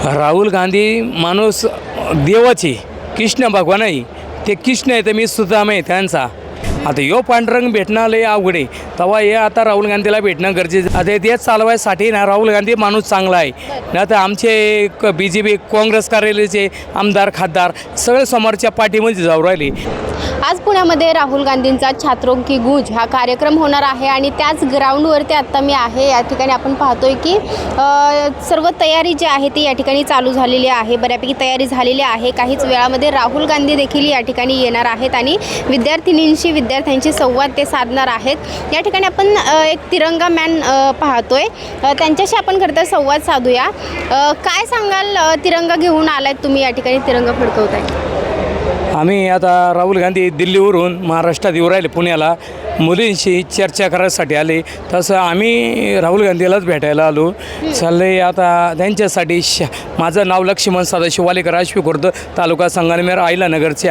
राहुल गांधी माणूस देवाचे कृष्ण भगवान आहे. ते कृष्ण आहे तर मी सुदामा आहे त्यांचा. आता यो पांडुरंग भेटणं लय अवघड आहे. तेव्हा हे आता राहुल गांधीला भेटणं गरजेचं. आता तेच चालवायसाठी ना राहुल गांधी माणूस चांगला आहे. नाही तर आमचे BJP काँग्रेस कार्यालयाचे आमदार खासदार सगळे समोरच्या पार्टीमध्ये जाऊ राहिले. आज पुण्यामध्ये राहुल गांधींचा छात्रों की गूंज हा कार्यक्रम होणार आहे आणि त्याच ग्राउंडवरती आत्ता मी आहे. या ठिकाणी आपण पाहतोय की सर्व तयारी जी आहे ती या ठिकाणी चालू झालेली आहे. बऱ्यापैकी तयारी झालेली आहे. काहीच वेळामध्ये राहुल गांधी देखील या ठिकाणी येणार आहेत आणि विद्यार्थ्यांशी संवाद ते साधणार आहेत. या ठिकाणी आपण एक तिरंगा मॅन पाहतोय. त्यांच्याशी आपण खरं संवाद साधूया. काय सांगाल, तिरंगा घेऊन आलात तुम्ही, या ठिकाणी तिरंगा फडकवताय? आम्ही आता राहुल गांधी दिल्लीवरून महाराष्ट्रात येऊ राहिले पुण्याला मुलींशी चर्चा करायसाठी आले. तसं आम्ही राहुल गांधीलाच भेटायला आलो. चालले आता त्यांच्यासाठी माझं नाव लक्ष्मण सदाशिव वालेकर, आश्वी खुर्द, तालुका संगमनेर, अहिलानगरचे.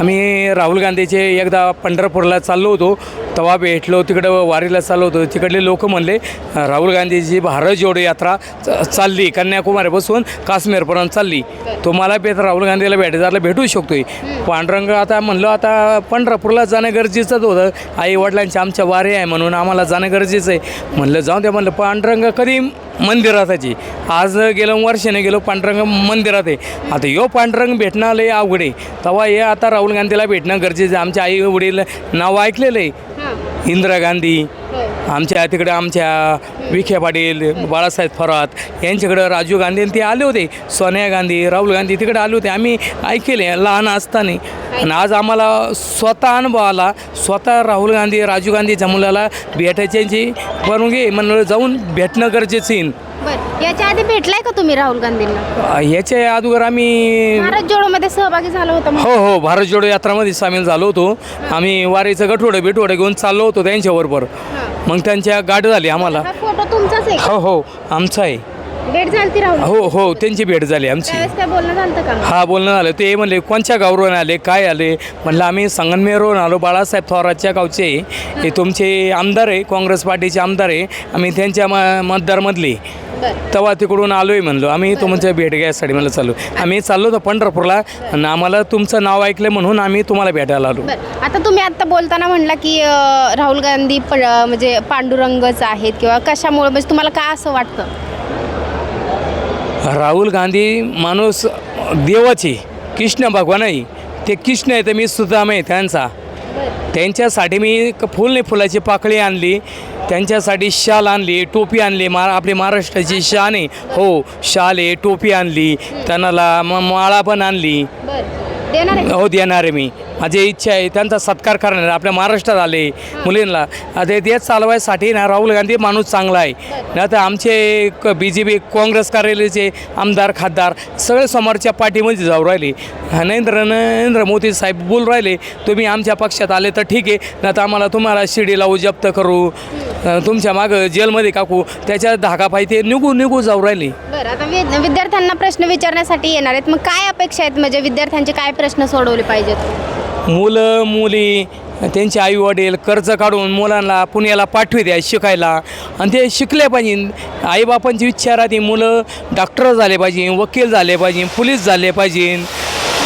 आम्ही राहुल गांधीचे एकदा पंढरपूरला चाललो होतो, तेव्हा भेटलो. तिकडं वारीला चाललो होतो. तिकडले लोक म्हणले राहुल गांधीची भारत जोडो यात्रा चालली, कन्याकुमारीपासून काश्मीरपर्यंत चालली. तुम्हाला राहुल गांधीला भेटायला भेटू शकतोय. पांडुरंग आता म्हणलं आता पंढरपूरला जाणं गरजेचंच होतं. आई वडिलांची आमच्या वारी आहे म्हणून आम्हाला जाणं गरजेचं आहे. म्हणलं जाऊ द्या. म्हणलं पांडुरंग कधी मंदिराताची आज गेलो, वर्षाने गेलो, पांडुरंग मंदिरात आहे. आता यो पांडुरंग भेटणं लय अवघड आहे. तेव्हा हे आता राहुल गांधीला भेटणं गरजेचं आहे. आमच्या आई वडील नाव ऐकलेलं आहे. इंदिरा गांधी, आमच्या विखे पाटील, बाळासाहेब थोरात यांच्याकडं, राजीव गांधी ते आले होते. सोनिया गांधी, राहुल गांधी तिकडे आले होते. आम्ही ऐकले लहान असताना. आणि आज आम्हाला स्वतः अनुभव आला. स्वतः राहुल गांधी, राजीव गांधीच्या मुलाला भेटायची परवानगी म्हणून जाऊन भेटणं गरजेचं आहे. याच्या आधी भेटलाय का तुम्ही राहुल गांधींना? याच्या अगोदर आम्ही भारत जोडोमध्ये सहभागी झालो होतो. हो, भारत जोडो यात्रामध्ये सामील झालो होतो. आम्ही वारीचं गठवडं घेऊन चाललो होतो त्यांच्याबरोबर. मग त्यांच्या गाडी झाली आम्हाला. फोटो तुमचाच आहे? हो, आमचा आहे. भेट झाली राहुल? हो, त्यांची भेट झाली आमची. काय बोलणं झालं का? हा, बोलणं झालं. ते म्हणले कोणत्या गावावरून आले, काय आले? म्हणलं आम्ही संगमनेरवरून आलो, बाळासाहेब थोरातच्या गावचे. हे तुमचे आमदार आहे, काँग्रेस पार्टीचे आमदार आहे. आम्ही त्यांच्या मतदारमधले. तेव्हा तिकडून आलो आहे म्हणलो आम्ही तुमच्या भेट घ्यायसाठी. मला आम्ही चाललो होतो पंढरपूरला आणि आम्हाला तुमचं नाव ऐकलं म्हणून आम्ही तुम्हाला भेटायला आलो. आता तुम्ही आत्ता बोलताना म्हणला की राहुल गांधी म्हणजे पांडुरंगच आहेत किंवा कशामुळे, म्हणजे तुम्हाला काय असं वाटतं? राहुल गांधी माणूस देवाचे कृष्ण भगवान आहे. ते कृष्ण आहे तर मी सुदामा आहे त्यांचा. त्यांच्यासाठी मी फुलाची पाकळी आणली, त्यांच्यासाठी शाल आणली, टोपी आणली. आपली महाराष्ट्राची शान आहे. हो, शाल आहे, टोपी आणली, त्यांना माळा पण आणली. हो, देणार आहे मी. माझी इच्छा आहे त्यांचा सत्कार करणार. आपल्या महाराष्ट्रात आले मुलींना. आता तेच चालवायसाठी ना राहुल गांधी माणूस चांगला आहे. नाही तर आमचे BJP काँग्रेस कार्यालयाचे आमदार खासदार सगळे समोरच्या पार्टीमध्ये जाऊ राहिले. नरेंद्र मोदी साहेब बोल राहिले तुम्ही आमच्या पक्षात आले तर ठीक आहे, नाही तर आम्हाला तुम्हाला शिडी लावू, जप्त करू, तुमच्या मागं जेलमध्ये काकू, त्याच्या धाकापायी ते निघू जाऊ राहिले. बरं, आता विद्यार्थ्यांना प्रश्न विचारण्यासाठी येणार आहेत. मग काय अपेक्षा आहेत, म्हणजे विद्यार्थ्यांचे काय प्रश्न सोडवले पाहिजेत? मुलं मुली त्यांचे आईवडील कर्ज काढून मुलांना पुण्याला पाठवी द्या शिकायला, आणि ते शिकले पाहिजे. आईबापांची इच्छा राहते मुलं डॉक्टर झाले पाहिजे, वकील झाले पाहिजे, पोलीस झाले पाहिजे.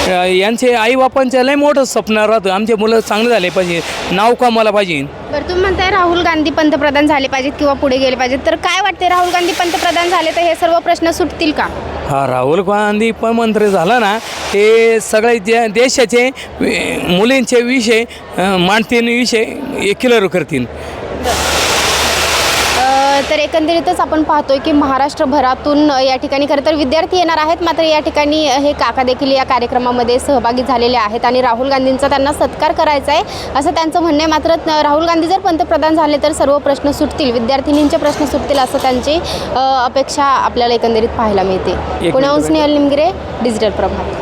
यांचे आईबापांचं लय मोठं स्वप्न राहतं आमचे मुलं चांगले झाले पाहिजे, नाव कमावलं पाहिजे. बरं, तुम्ही म्हणताय राहुल गांधी पंतप्रधान झाले पाहिजेत किंवा पुढे गेले पाहिजेत, तर काय वाटते राहुल गांधी पंतप्रधान झाले तर हे सर्व प्रश्न सुटतील का? हा, राहुल गांधी पण मंत्री झाला ना, हे सगळे देशाचे मुलींचे विषय मांडतील, विषय क्लिअर करतील. तर एकंदरीतच आपण पाहतोय की महाराष्ट्रभरातून या ठिकाणी खरं तर विद्यार्थी येणार आहेत. मात्र या ठिकाणी हे काका देखील या कार्यक्रमामध्ये सहभागी झालेले आहेत आणि राहुल गांधींचा त्यांना सत्कार करायचा आहे असं त्यांचं म्हणणं आहे. मात्र राहुल गांधी जर पंतप्रधान झाले तर सर्व प्रश्न सुटतील, विद्यार्थिनींचे प्रश्न सुटतील असं त्यांची अपेक्षा आपल्याला एकंदरीत पाहायला मिळते. पुण्याहून स्नेहल निमगिरे, डिजिटल प्रभात.